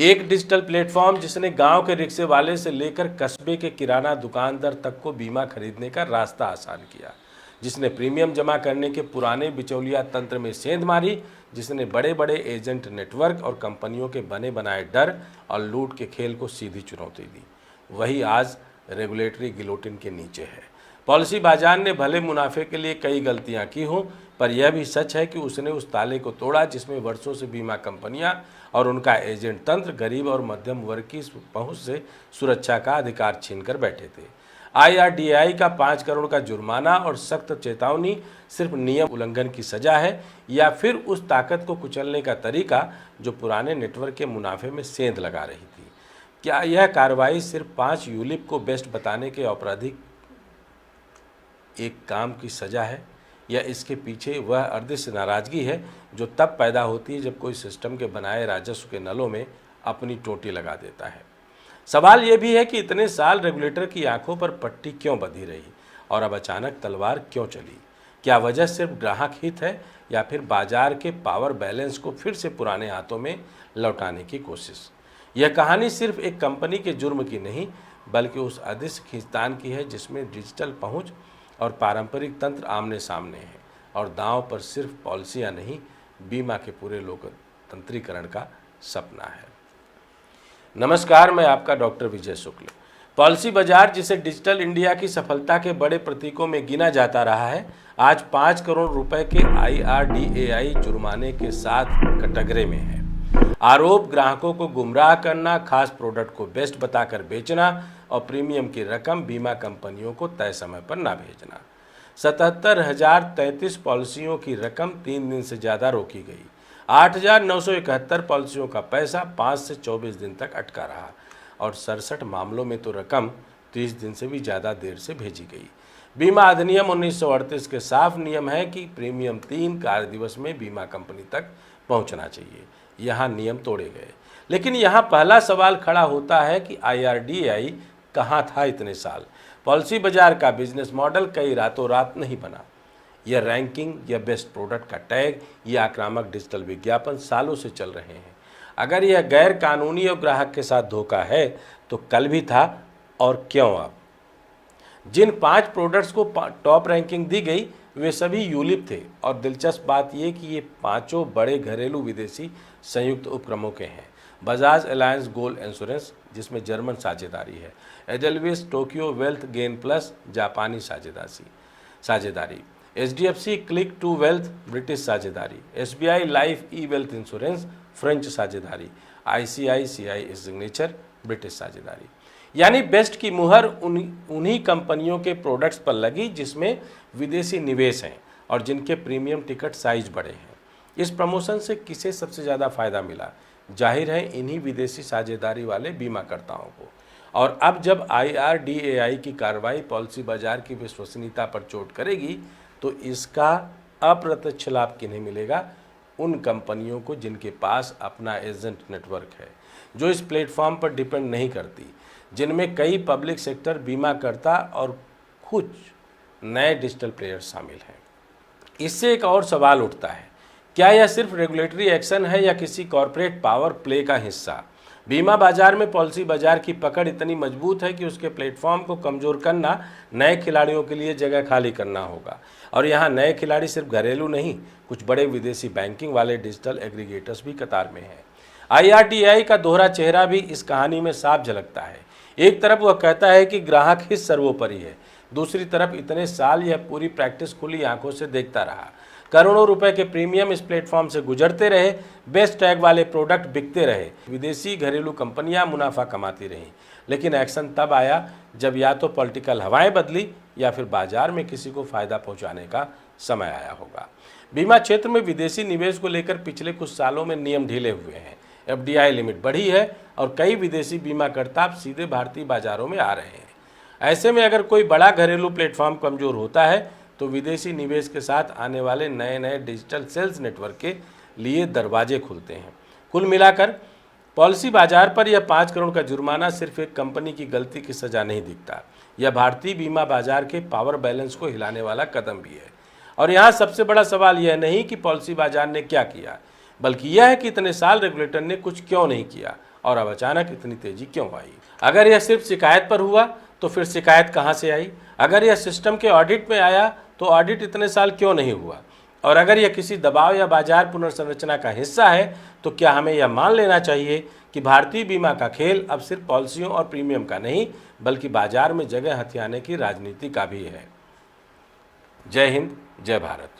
एक digital platform जिसने गांव के रिक्शे वाले से लेकर कस्बे के किराना दुकानदार तक को बीमा खरीदने का रास्ता आसान किया, जिसने प्रीमियम जमा करने के पुराने बिचौलिया तंत्र में सेंध मारी, जिसने बड़े बड़े एजेंट नेटवर्क और कंपनियों के बने बनाए डर और लूट के खेल को सीधी चुनौती दी, वही आज रेगुलेटरी गिलोटिन के नीचे है। पॉलिसी बाजार ने भले मुनाफे के लिए कई गलतियां की हों, पर यह भी सच है कि उसने उस ताले को तोड़ा जिसमें वर्षों से बीमा कंपनियां और उनका एजेंट तंत्र गरीब और मध्यम वर्ग की पहुंच से सुरक्षा का अधिकार छीनकर बैठे थे। IRDAI का 5 करोड़ का जुर्माना और सख्त चेतावनी सिर्फ नियम उल्लंघन की सजा है या फिर उस ताकत को कुचलने का तरीका जो पुराने नेटवर्क के मुनाफे में सेंध लगा रही थी? क्या यह कार्रवाई सिर्फ 5 यूलिप को बेस्ट बताने के आपराधिक एक काम की सजा है, या इसके पीछे वह अदृश्य नाराजगी है जो तब पैदा होती है जब कोई सिस्टम के बनाए राजस्व के नलों में अपनी टोटी लगा देता है? सवाल यह भी है कि इतने साल रेगुलेटर की आंखों पर पट्टी क्यों बंधी रही और अब अचानक तलवार क्यों चली? क्या वजह सिर्फ ग्राहक हित है या फिर बाजार के पावर बैलेंस को फिर से पुराने हाथों में लौटाने की कोशिश? यह कहानी सिर्फ एक कंपनी के जुर्म की नहीं, बल्कि उस अदृश्य खींचतान की है जिसमें डिजिटल पहुंच और पारंपरिक तंत्र आमने सामने हैं और दांव पर सिर्फ पॉलिसियां नहीं, बीमा के पूरे लोकतंत्रीकरण का सपना है। नमस्कार, मैं आपका डॉक्टर विजय शुक्ल। पॉलिसी बाजार, जिसे डिजिटल इंडिया की सफलता के बड़े प्रतीकों में गिना जाता रहा है, आज 5 करोड़ रुपए के IRDAI जुर्माने के साथ कटघरे में है। आरोप ग्राहकों को गुमराह करना, खास प्रोडक्ट को बेस्ट बताकर बेचना और प्रीमियम की रकम बीमा कंपनियों को तय समय पर ना भेजना। 77,033 पॉलिसियों की रकम 3 दिन से ज़्यादा रोकी गई। 8,971 पॉलिसियों का पैसा 5 से 24 दिन तक अटका रहा और 67 मामलों में तो रकम 30 दिन से भी ज़्यादा देर से भेजी गई। बीमा अधिनियम 1938 के साफ नियम है कि प्रीमियम 3 कार्य दिवस में बीमा कंपनी तक पहुंचना चाहिए। यहाँ नियम तोड़े गए, लेकिन यहाँ पहला सवाल खड़ा होता है कि IRDAI कहाँ था इतने साल? पॉलिसी बाजार का बिजनेस मॉडल कई रातों रात नहीं बना। यह रैंकिंग, यह बेस्ट प्रोडक्ट का टैग, यह आक्रामक डिजिटल विज्ञापन सालों से चल रहे हैं। अगर यह गैर कानूनी और ग्राहक के साथ धोखा है तो कल भी था और क्यों अब? जिन 5 प्रोडक्ट्स को टॉप रैंकिंग दी गई वे सभी यूलिप थे और दिलचस्प बात यह कि ये पांचों बड़े घरेलू विदेशी संयुक्त उपक्रमों के हैं। बजाज अलायंस गोल्ड इंश्योरेंस, जिसमें जर्मन साझेदारी है, Edelweiss Tokio wealth gain plus जापानी साझेदारी, HDFC click to wealth British साझेदारी, SBI life e wealth insurance French साझेदारी, ICICI सिग्नेचर ब्रिटिश साझेदारी। यानी बेस्ट की मुहर उन्हीं कंपनियों के प्रोडक्ट्स पर लगी जिसमें विदेशी निवेश हैं और जिनके प्रीमियम टिकट साइज बड़े हैं। इस प्रमोशन से किसे सबसे ज़्यादा फायदा मिला? जाहिर है इन्हीं विदेशी साझेदारी वाले बीमाकर्ताओं को। और अब जब IRDAI की कार्रवाई पॉलिसी बाजार की विश्वसनीयता पर चोट करेगी तो इसका अप्रत्यक्ष लाभ किन्हें मिलेगा? उन कंपनियों को जिनके पास अपना एजेंट नेटवर्क है, जो इस प्लेटफॉर्म पर डिपेंड नहीं करती, जिनमें कई पब्लिक सेक्टर बीमाकर्ता और कुछ नए डिजिटल प्लेयर्स शामिल हैं। इससे एक और सवाल उठता है, क्या यह सिर्फ रेगुलेटरी एक्शन है या किसी कॉरपोरेट पावर प्ले का हिस्सा? बीमा बाजार में पॉलिसी बाजार की पकड़ इतनी मजबूत है कि उसके प्लेटफॉर्म को कमज़ोर करना नए खिलाड़ियों के लिए जगह खाली करना होगा। और यहाँ नए खिलाड़ी सिर्फ घरेलू नहीं, कुछ बड़े विदेशी बैंकिंग वाले डिजिटल एग्रीगेटर्स भी कतार में हैं। IRDAI का दोहरा चेहरा भी इस कहानी में साफ झलकता है। एक तरफ वह कहता है कि ग्राहक हित सर्वोपरि है, दूसरी तरफ इतने साल यह पूरी प्रैक्टिस खुली आंखों से देखता रहा। करोड़ों रुपए के प्रीमियम इस प्लेटफॉर्म से गुजरते रहे, बेस्ट टैग वाले प्रोडक्ट बिकते रहे, विदेशी घरेलू कंपनियां मुनाफा कमाती रहीं। लेकिन एक्शन तब आया जब या तो पॉलिटिकल हवाएं बदली या फिर बाजार में किसी को फायदा पहुंचाने का समय आया होगा। बीमा क्षेत्र में विदेशी निवेश को लेकर पिछले कुछ सालों में नियम ढीले हुए हैं। FDI लिमिट बढ़ी है और कई विदेशी बीमाकर्ता अब सीधे भारतीय बाजारों में आ रहे हैं। ऐसे में अगर कोई बड़ा घरेलू प्लेटफॉर्म कमजोर होता है तो विदेशी निवेश के साथ आने वाले नए नए डिजिटल सेल्स नेटवर्क के लिए दरवाजे खुलते हैं। कुल मिलाकर पॉलिसी बाजार पर यह 5 करोड़ का जुर्माना सिर्फ एक कंपनी की गलती की सजा नहीं दिखता, यह भारतीय बीमा बाजार के पावर बैलेंस को हिलाने वाला कदम भी है। और यहाँ सबसे बड़ा सवाल यह नहीं कि पॉलिसी बाजार ने क्या किया, बल्कि यह है कि इतने साल रेगुलेटर ने कुछ क्यों नहीं किया और अब अचानक इतनी तेजी क्यों आई? अगर यह सिर्फ शिकायत पर हुआ तो फिर शिकायत कहाँ से आई? अगर यह सिस्टम के ऑडिट में आया तो ऑडिट इतने साल क्यों नहीं हुआ? और अगर यह किसी दबाव या बाजार पुनर्संरचना का हिस्सा है तो क्या हमें यह मान लेना चाहिए कि भारतीय बीमा का खेल अब सिर्फ पॉलिसियों और प्रीमियम का नहीं बल्कि बाजार में जगह हथियाने की राजनीति का भी है? जय हिंद, जय भारत।